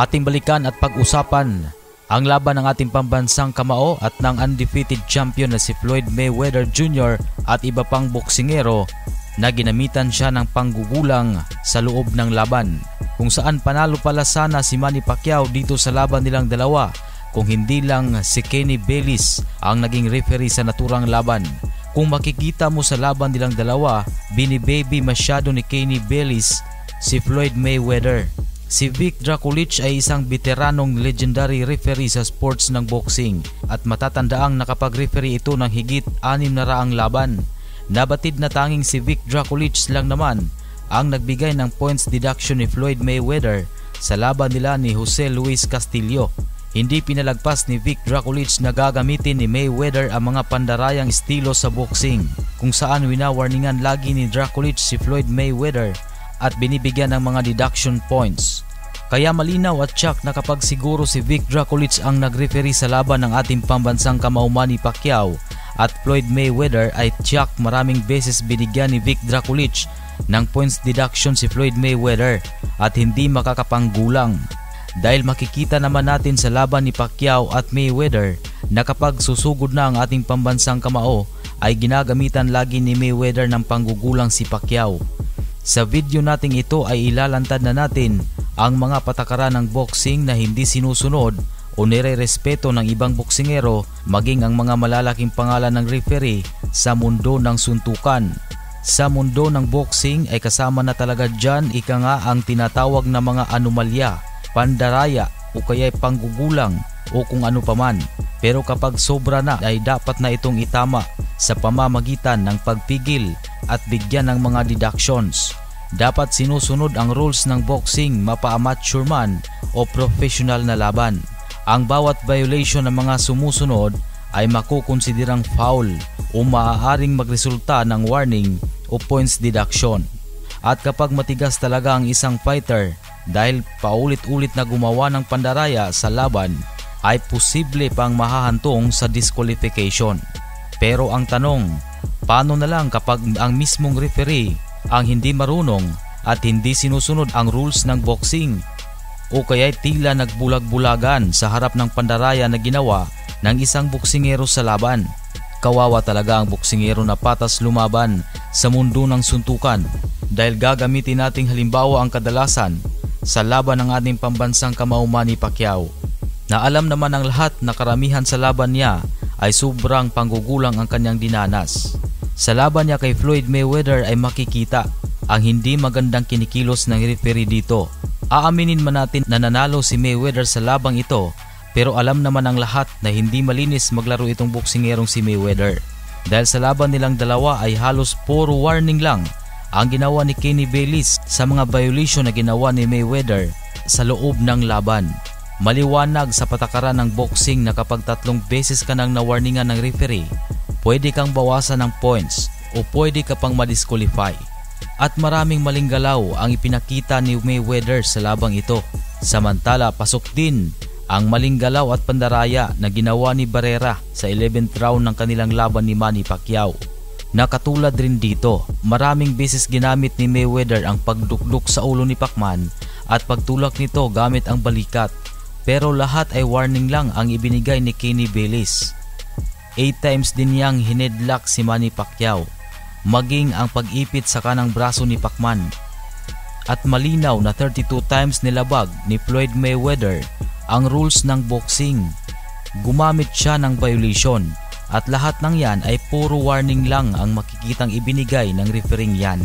Ating balikan at pag-usapan ang laban ng ating pambansang kamao at ng undefeated champion na si Floyd Mayweather Jr. at iba pang boksingero na ginamitan siya ng panggugulang sa loob ng laban, kung saan panalo pala sana si Manny Pacquiao dito sa laban nilang dalawa kung hindi lang si Kenny Bayless ang naging referee sa naturang laban. Kung makikita mo sa laban nilang dalawa, binibaby masyado ni Kenny Bayless si Floyd Mayweather. Si Vic Drakulich ay isang veteranong legendary referee sa sports ng boxing at matatandaang nakapag-referee ito ng higit 600 laban. Nabatid na tanging si Vic Drakulich lang naman ang nagbigay ng points deduction ni Floyd Mayweather sa laban nila ni Jose Luis Castillo. Hindi pinalagpas ni Vic Drakulich na gagamitin ni Mayweather ang mga pandarayang estilo sa boxing, kung saan winawarningan lagi ni Drakulich si Floyd Mayweather at binibigyan ng mga deduction points. Kaya malinaw at tsak na kapag siguro si Vic Drakulich ang nag-referee sa laban ng ating pambansang kamao Manny Pacquiao at Floyd Mayweather, ay tsak maraming beses binigyan ni Vic Drakulich ng points deduction si Floyd Mayweather at hindi makakapanggulang. Dahil makikita naman natin sa laban ni Pacquiao at Mayweather na kapag susugod na ang ating pambansang kamao ay ginagamitan lagi ni Mayweather ng panggugulang si Pacquiao. Sa video nating ito ay ilalantad na natin ang mga patakaran ng boxing na hindi sinusunod o nire-respeto ng ibang boksingero, maging ang mga malalaking pangalan ng referee sa mundo ng suntukan. Sa mundo ng boxing ay kasama na talaga dyan ika nga ang tinatawag na mga anomalya, pandaraya o kaya panggugulang o kung ano paman. Pero kapag sobra na ay dapat na itong itama sa pamamagitan ng pagpigil at bigyan ng mga deductions. Dapat sinusunod ang rules ng boxing, mapa-amateur man o professional na laban. Ang bawat violation ng mga sumusunod ay makukonsiderang foul o maaaring magresulta ng warning o points deduction. At kapag matigas talaga ang isang fighter dahil paulit-ulit na gumawa ng pandaraya sa laban, ay posible pang mahahantong sa disqualification. Pero ang tanong, paano na lang kapag ang mismong referee ang hindi marunong at hindi sinusunod ang rules ng boxing o kaya tila nagbulag-bulagan sa harap ng pandaraya na ginawa ng isang boksingero sa laban? Kawawa talaga ang boksingero na patas lumaban sa mundo ng suntukan, dahil gagamitin nating halimbawa ang kadalasan sa laban ng ating pambansang kamao Manny Pacquiao, na alam naman ng lahat na karamihan sa laban niya ay sobrang panggugulang ang kanyang dinanas. Sa laban niya kay Floyd Mayweather ay makikita ang hindi magandang kinikilos ng referee dito. Aaminin man natin na nanalo si Mayweather sa labang ito, pero alam naman ng lahat na hindi malinis maglaro itong boksingerong si Mayweather. Dahil sa laban nilang dalawa ay halos puro warning lang ang ginawa ni Kenny Bayless sa mga violation na ginawa ni Mayweather sa loob ng laban. Maliwanag sa patakaran ng boxing na kapag 3 beses ka nang nawarningan ng referee, pwede kang bawasan ng points o pwede ka pang madisqualify. At maraming maling galaw ang ipinakita ni Mayweather sa labang ito. Samantala pasok din ang maling galaw at pandaraya na ginawa ni Barrera sa 11th round ng kanilang laban ni Manny Pacquiao. Nakatulad rin dito, maraming beses ginamit ni Mayweather ang pagdukduk sa ulo ni Pacman at pagtulak nito gamit ang balikat. Pero lahat ay warning lang ang ibinigay ni Kenny Bayless. 8 times din niyang hinedlock si Manny Pacquiao, maging ang pag-ipit sa kanang braso ni Pacman. At malinaw na 32 times nilabag ni Floyd Mayweather ang rules ng boxing. Gumamit siya ng violation at lahat ng yan ay puro warning lang ang makikitang ibinigay ng refereeing yan.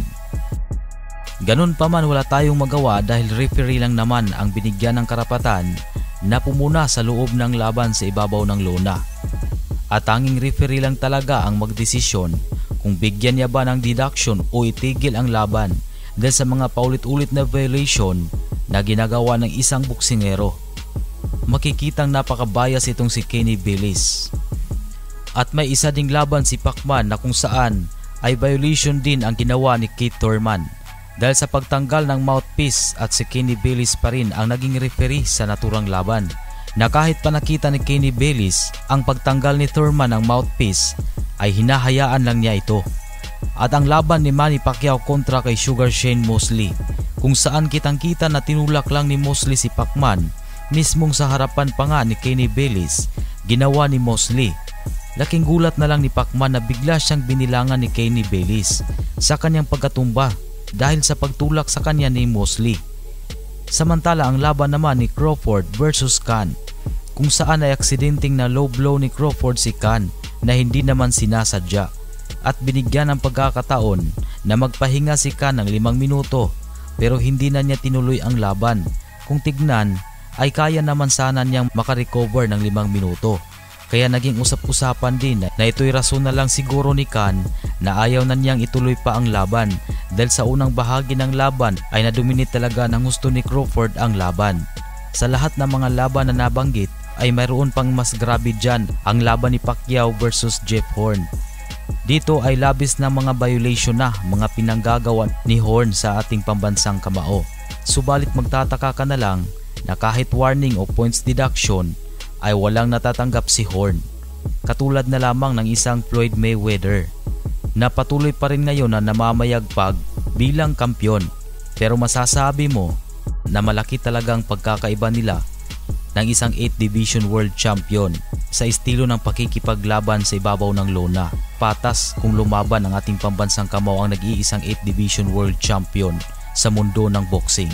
Ganun pa man wala tayong magawa dahil referee lang naman ang binigyan ng karapatan na pumuna sa loob ng laban sa ibabaw ng lona. At tanging referee lang talaga ang magdesisyon kung bigyan niya ba ng deduction o itigil ang laban dahil sa mga paulit-ulit na violation na ginagawa ng isang boksingero. Makikitang napaka-bias itong si Kenny Bayless. At may isa ding laban si Pacman na kung saan ay violation din ang ginawa ni Keith Thurman. Dahil sa pagtanggal ng mouthpiece at si Kenny Bayless pa rin ang naging referee sa naturang laban, na kahit pa nakita ni Kenny Bayless ang pagtanggal ni Thurman ng mouthpiece ay hinahayaan lang niya ito. At ang laban ni Manny Pacquiao kontra kay Sugar Shane Mosley, kung saan kitang-kita na tinulak lang ni Mosley si Pacman Mismong sa harapan pa nga ni Kenny Bayless, ginawa ni Mosley. Laking gulat na lang ni Pacman na bigla siyang binilangan ni Kenny Bayless sa kanyang pagkatumba dahil sa pagtulak sa kanya ni Mosley. Samantala ang laban naman ni Crawford versus Khan, kung saan ay aksidenteng na low blow ni Crawford si Khan na hindi naman sinasadya at binigyan ng pagkakataon na magpahinga si Khan ng 5 minuto pero hindi na niya tinuloy ang laban. Kung tignan ay kaya naman sana niyang makarecover ng 5 minuto. Kaya naging usap-usapan din na ito'y rason na lang siguro ni Khan na ayaw na niyang ituloy pa ang laban dahil sa unang bahagi ng laban ay nadominate talaga ng gusto ni Crawford ang laban. Sa lahat ng mga laban na nabanggit ay mayroon pang mas grabe dyan ang laban ni Pacquiao versus Jeff Horn. Dito ay labis na mga violation na mga pinanggagawa ni Horn sa ating pambansang kamao. Subalit magtataka ka na lang na kahit warning o points deduction ay walang natatanggap si Horn. Katulad na lamang ng isang Floyd Mayweather na patuloy pa rin ngayon na namamayagpag bilang kampyon. Pero masasabi mo na malaki talagang pagkakaiba nila ng isang 8 Division World Champion sa estilo ng pakikipaglaban sa ibabaw ng lona. Patas kung lumaban ang ating pambansang kamao ang nag-iisang 8 Division World Champion sa mundo ng boxing.